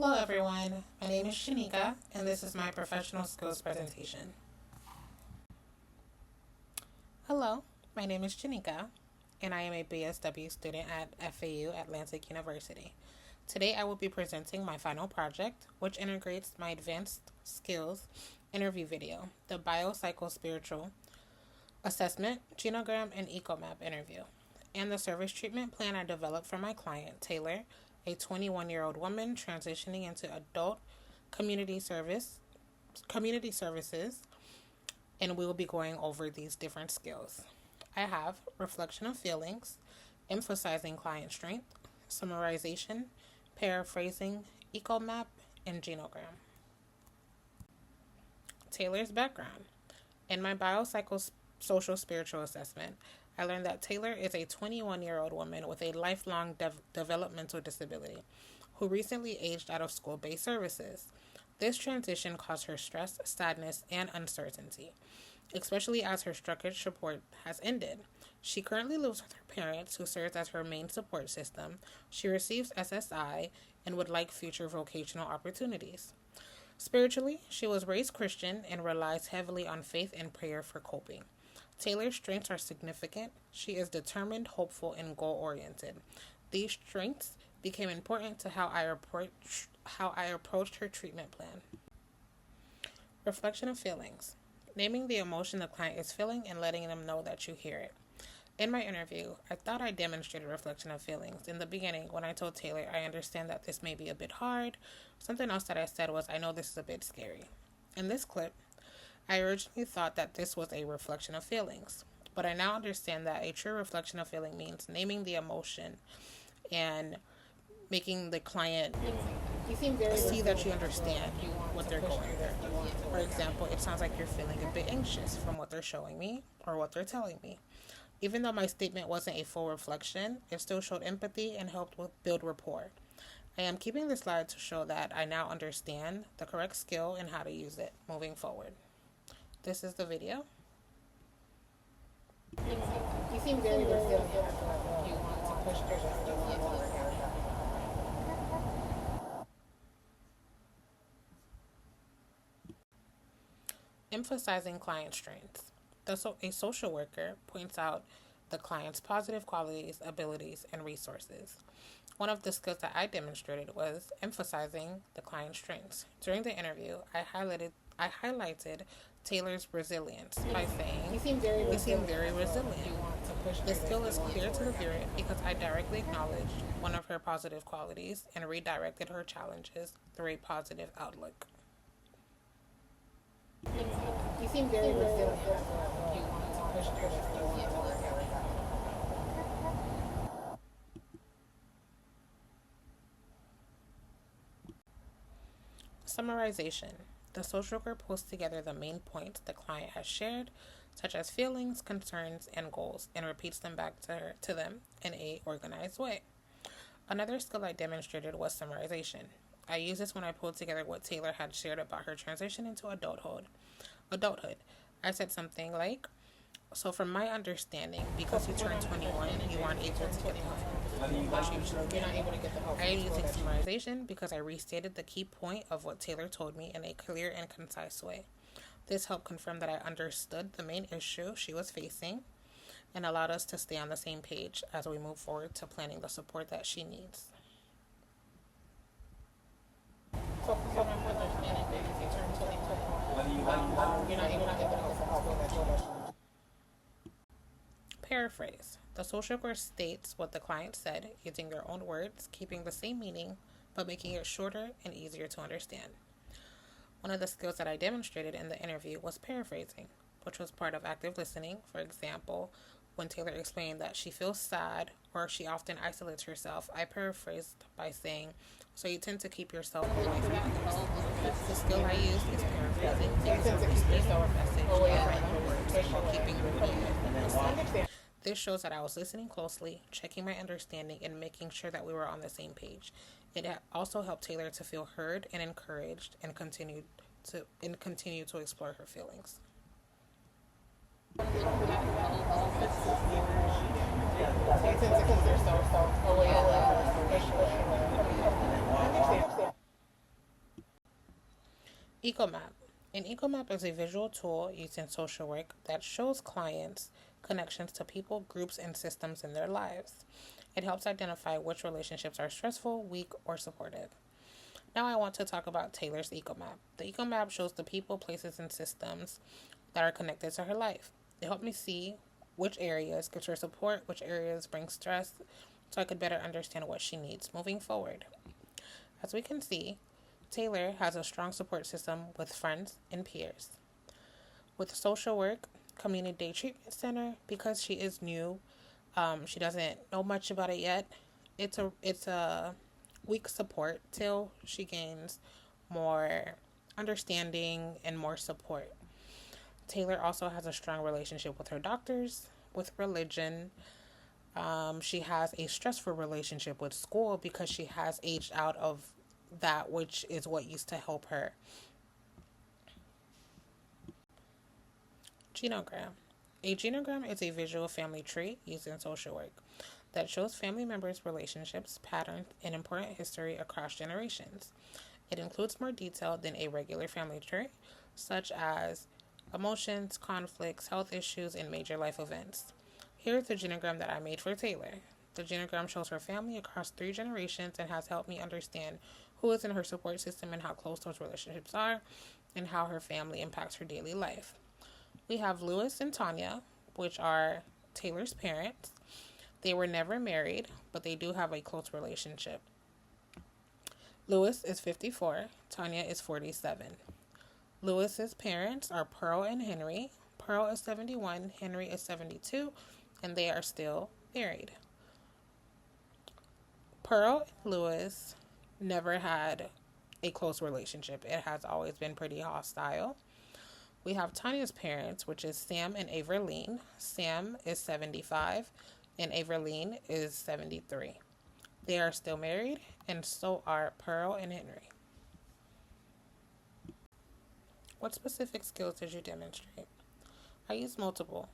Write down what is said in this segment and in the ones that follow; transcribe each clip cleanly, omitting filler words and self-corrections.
Hello everyone, my name is Djanica and this is my professional skills presentation. Hello, my name is Djanica and I am a BSW student at FAU Atlantic University. Today I will be presenting my final project, which integrates my advanced skills interview video, the biopsychospiritual assessment, genogram, and eco-map interview, and the service treatment plan I developed for my client, Taylor, a 21-year-old woman transitioning into adult community services, and we will be going over these different skills. I have reflection of feelings, emphasizing client strength, summarization, paraphrasing, eco-map, and genogram. Taylor's background. In my biopsychosocial spiritual assessment, I learned that Taylor is a 21-year-old woman with a lifelong developmental disability who recently aged out of school-based services. This transition caused her stress, sadness, and uncertainty, especially as her structured support has ended. She currently lives with her parents, who serves as her main support system. She receives SSI and would like future vocational opportunities. Spiritually, she was raised Christian and relies heavily on faith and prayer for coping. Taylor's strengths are significant. She is determined, hopeful, and goal-oriented. These strengths became important to how I approached her treatment plan. Reflection of feelings. Naming the emotion the client is feeling and letting them know that you hear it. In my interview, I thought I demonstrated reflection of feelings. In the beginning, when I told Taylor, I understand that this may be a bit hard. Something else that I said was, I know this is a bit scary. In this clip, I originally thought that this was a reflection of feelings, but I now understand that a true reflection of feeling means naming the emotion and making the client see that you understand what they're going through. For example, it sounds like you're feeling a bit anxious from what they're showing me or what they're telling me. Even though my statement wasn't a full reflection, it still showed empathy and helped build rapport. I am keeping this slide to show that I now understand the correct skill and how to use it moving forward. This is the video. You seem very resilient. You want to push yourself. Emphasizing client strengths. A social worker points out the client's positive qualities, abilities, and resources. One of the skills that I demonstrated was emphasizing the client's strengths. During the interview, I highlighted Taylor's resilience by saying, You seem very resilient. The skill is clear to the viewer because I directly acknowledged one of her positive qualities and redirected her challenges through a positive outlook. You seem very resilient. You want to push yourself. Summarization. The social worker pulls together the main points the client has shared, such as feelings, concerns, and goals, and repeats them back to them in a organized way. Another skill I demonstrated was summarization. I used this when I pulled together what Taylor had shared about her transition into adulthood. I said something like, so from my understanding, because you turned 21, you aren't able to get the help. You're not able to get the help. I am using summarization because I restated the key point of what Taylor told me in a clear and concise way. This helped confirm that I understood the main issue she was facing and allowed us to stay on the same page as we move forward to planning the support that she needs. So from my understanding, if you turn 21, you're not able to get the help. Paraphrase. The social worker states what the client said using their own words, keeping the same meaning, but making it shorter and easier to understand. One of the skills that I demonstrated in the interview was paraphrasing, which was part of active listening. For example, when Taylor explained that she feels sad or she often isolates herself, I paraphrased by saying, so you tend to keep yourself away from others. The skill I used is paraphrasing, using a message and words while keeping meaning. This shows that I was listening closely, checking my understanding, and making sure that we were on the same page. It also helped Taylor to feel heard and encouraged and continue to explore her feelings. EcoMap. An EcoMap is a visual tool used in social work that shows clients connections to people, groups, and systems in their lives. It helps identify which relationships are stressful, weak, or supportive. Now I want to talk about Taylor's EcoMap. The EcoMap shows the people, places, and systems that are connected to her life. It helped me see which areas gives her support, which areas bring stress, so I could better understand what she needs moving forward. As we can see, Taylor has a strong support system with friends and peers. With social work, community day treatment center, because she is new, she doesn't know much about it yet. It's a weak support till she gains more understanding and more support. Taylor also has a strong relationship with her doctors, with religion. She has a stressful relationship with school because she has aged out of that which is what used to help her. Genogram. A genogram is a visual family tree used in social work that shows family members' relationships, patterns, and important history across generations. It includes more detail than a regular family tree, such as emotions, conflicts, health issues, and major life events. Here's the genogram that I made for Taylor. The genogram shows her family across 3 generations and has helped me understand who is in her support system and how close those relationships are and how her family impacts her daily life. We have Lewis and Tanya, which are Taylor's parents. They were never married, but they do have a close relationship. Lewis is 54, Tanya is 47. Lewis's parents are Pearl and Henry. Pearl is 71, Henry is 72, and they are still married. Pearl and Lewis never had a close relationship. It has always been pretty hostile. We have Tanya's parents, which is Sam and Aveline. Sam is 75 and Aveline is 73. They are still married, and so are Pearl and Henry. What specific skills did you demonstrate? I used multiple.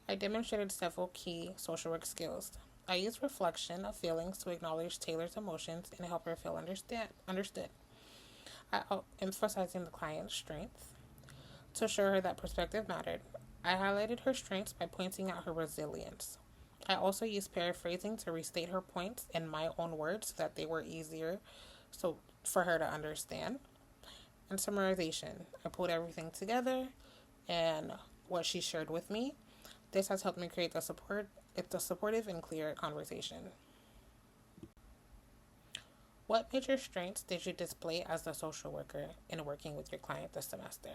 I demonstrated several key social work skills. I used reflection of feelings to acknowledge Taylor's emotions and help her feel understood. I emphasizing the client's strengths to show her that perspective mattered. I highlighted her strengths by pointing out her resilience. I also used paraphrasing to restate her points in my own words so that they were easier for her to understand. And summarization. I pulled everything together and what she shared with me. This has helped me create a supportive and clear conversation. What major strengths did you display as a social worker in working with your client this semester?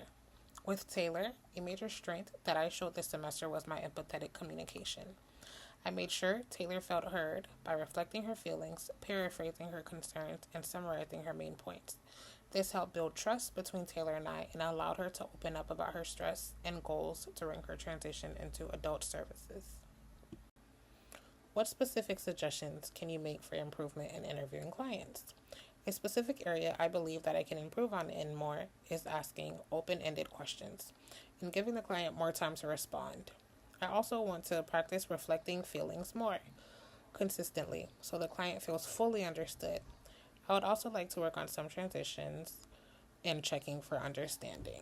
With Taylor, a major strength that I showed this semester was my empathetic communication. I made sure Taylor felt heard by reflecting her feelings, paraphrasing her concerns, and summarizing her main points. This helped build trust between Taylor and I and allowed her to open up about her stress and goals during her transition into adult services. What specific suggestions can you make for improvement in interviewing clients? A specific area I believe that I can improve on in more is asking open-ended questions and giving the client more time to respond. I also want to practice reflecting feelings more consistently so the client feels fully understood. I would also like to work on some transitions and checking for understanding.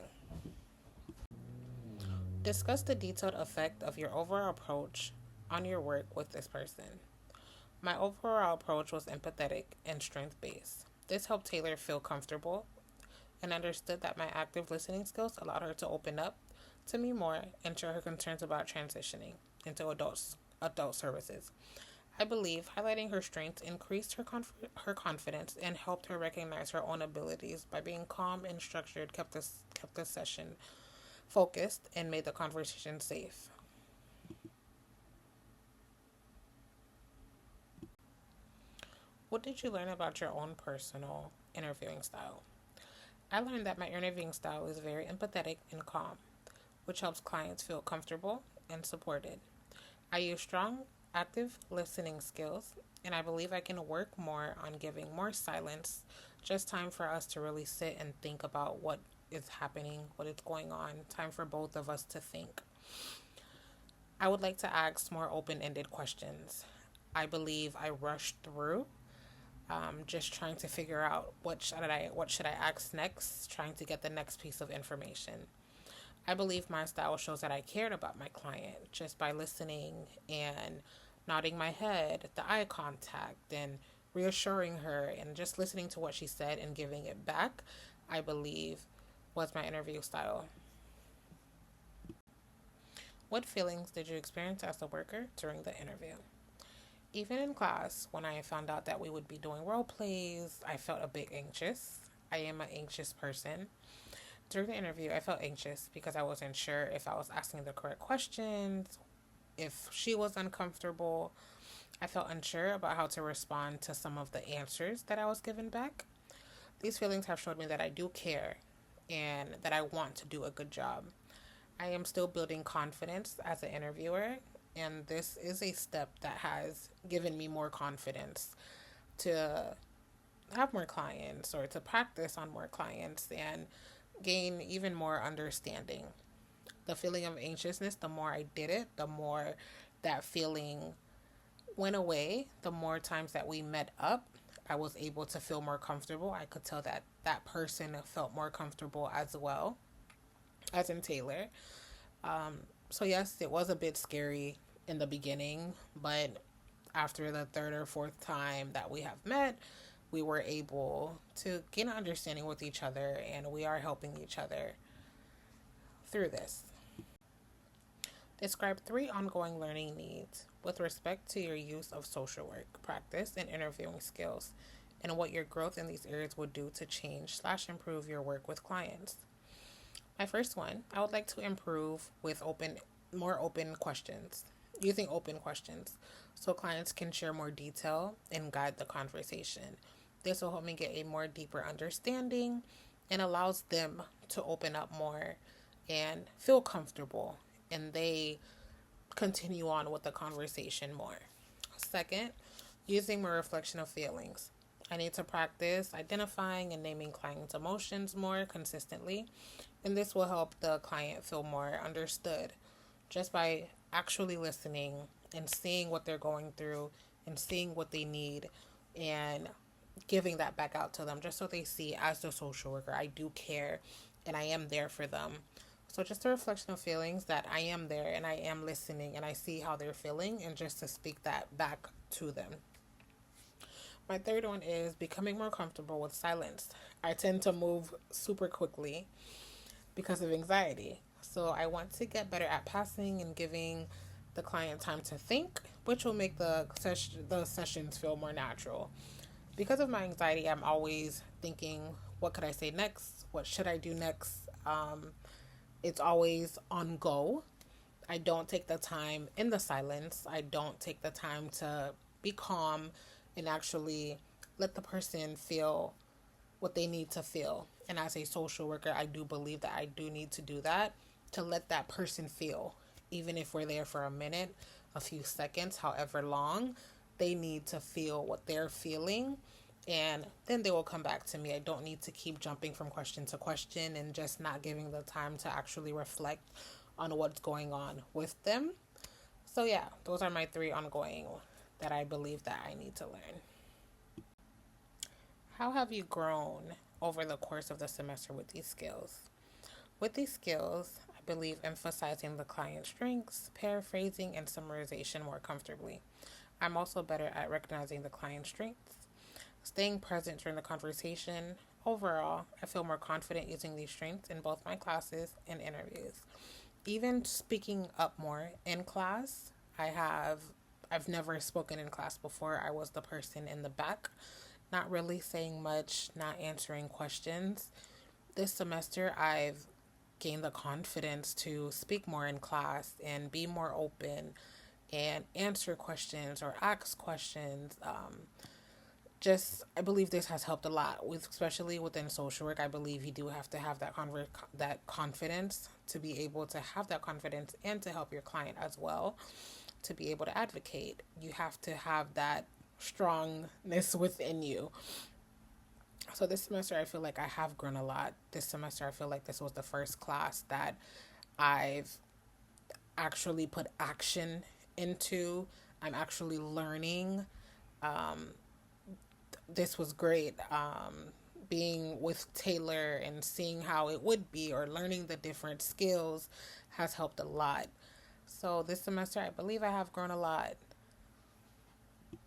Discuss the detailed effect of your overall approach on your work with this person. My overall approach was empathetic and strength-based. This helped Taylor feel comfortable and understood that my active listening skills allowed her to open up to me more and share her concerns about transitioning into adult services. I believe highlighting her strengths increased her confidence and helped her recognize her own abilities by being calm and structured, kept the session focused, and made the conversation safe. What did you learn about your own personal interviewing style? I learned that my interviewing style is very empathetic and calm, which helps clients feel comfortable and supported. I use strong, active listening skills, and I believe I can work more on giving more silence, just time for us to really sit and think about what is happening, what is going on, time for both of us to think. I would like to ask more open-ended questions. I believe I rushed through just trying to figure out what should I ask next, trying to get the next piece of information. I believe my style shows that I cared about my client just by listening and nodding my head, the eye contact, and reassuring her, and just listening to what she said and giving it back, I believe was my interview style. What feelings did you experience as a worker during the interview? Even in class, when I found out that we would be doing role plays, I felt a bit anxious. I am an anxious person. During the interview, I felt anxious because I wasn't sure if I was asking the correct questions, if she was uncomfortable. I felt unsure about how to respond to some of the answers that I was given back. These feelings have showed me that I do care and that I want to do a good job. I am still building confidence as an interviewer, and this is a step that has given me more confidence to have more clients or to practice on more clients and gain even more understanding. The feeling of anxiousness, the more I did it, the more that feeling went away. The more times that we met up, I was able to feel more comfortable. I could tell that that person felt more comfortable as well, as in Taylor. So, yes, it was a bit scary in the beginning, but after the third or fourth time that we have met, we were able to gain an understanding with each other, and we are helping each other through this. Describe 3 ongoing learning needs with respect to your use of social work, practice, and interviewing skills, and what your growth in these areas would do to change/improve your work with clients. My first one, I would like to improve with more open questions, using open questions, so clients can share more detail and guide the conversation. This will help me get a more deeper understanding and allows them to open up more and feel comfortable, and they continue on with the conversation more. Second, using my reflection of feelings. I need to practice identifying and naming clients' emotions more consistently, and this will help the client feel more understood just by actually listening and seeing what they're going through and seeing what they need and giving that back out to them just so they see, as the social worker, I do care and I am there for them. So just a reflection of feelings, that I am there and I am listening and I see how they're feeling, and just to speak that back to them. My third one is becoming more comfortable with silence. I tend to move super quickly because of anxiety. So I want to get better at passing and giving the client time to think, which will make the sessions feel more natural. Because of my anxiety, I'm always thinking, what could I say next? What should I do next? It's always on go. I don't take the time in the silence. I don't take the time to be calm and actually let the person feel what they need to feel. And as a social worker, I do believe that I do need to do that, to let that person feel. Even if we're there for a minute, a few seconds, however long, they need to feel what they're feeling, and then they will come back to me. I don't need to keep jumping from question to question and just not giving the time to actually reflect on what's going on with them. So yeah, those are my 3 ongoing that I believe that I need to learn. How have you grown over the course of the semester with these skills? With these skills, I believe emphasizing the client's strengths, paraphrasing, and summarization more comfortably. I'm also better at recognizing the client's strengths, staying present during the conversation. Overall, I feel more confident using these strengths in both my classes and interviews. Even speaking up more in class, I've never spoken in class before. I was the person in the back, not really saying much, not answering questions. This semester, I've gained the confidence to speak more in class and be more open and answer questions or ask questions. I believe this has helped a lot, especially within social work. I believe you do have to have that confidence to be able to have that confidence and to help your client as well, to be able to advocate. You have to have that strongness within you. So this semester, I feel like I have grown a lot. This semester, I feel like this was the first class that I've actually put action into. I'm actually learning this was great. Being with Taylor and seeing how it would be or learning the different skills has helped a lot. So this semester, I believe I have grown a lot.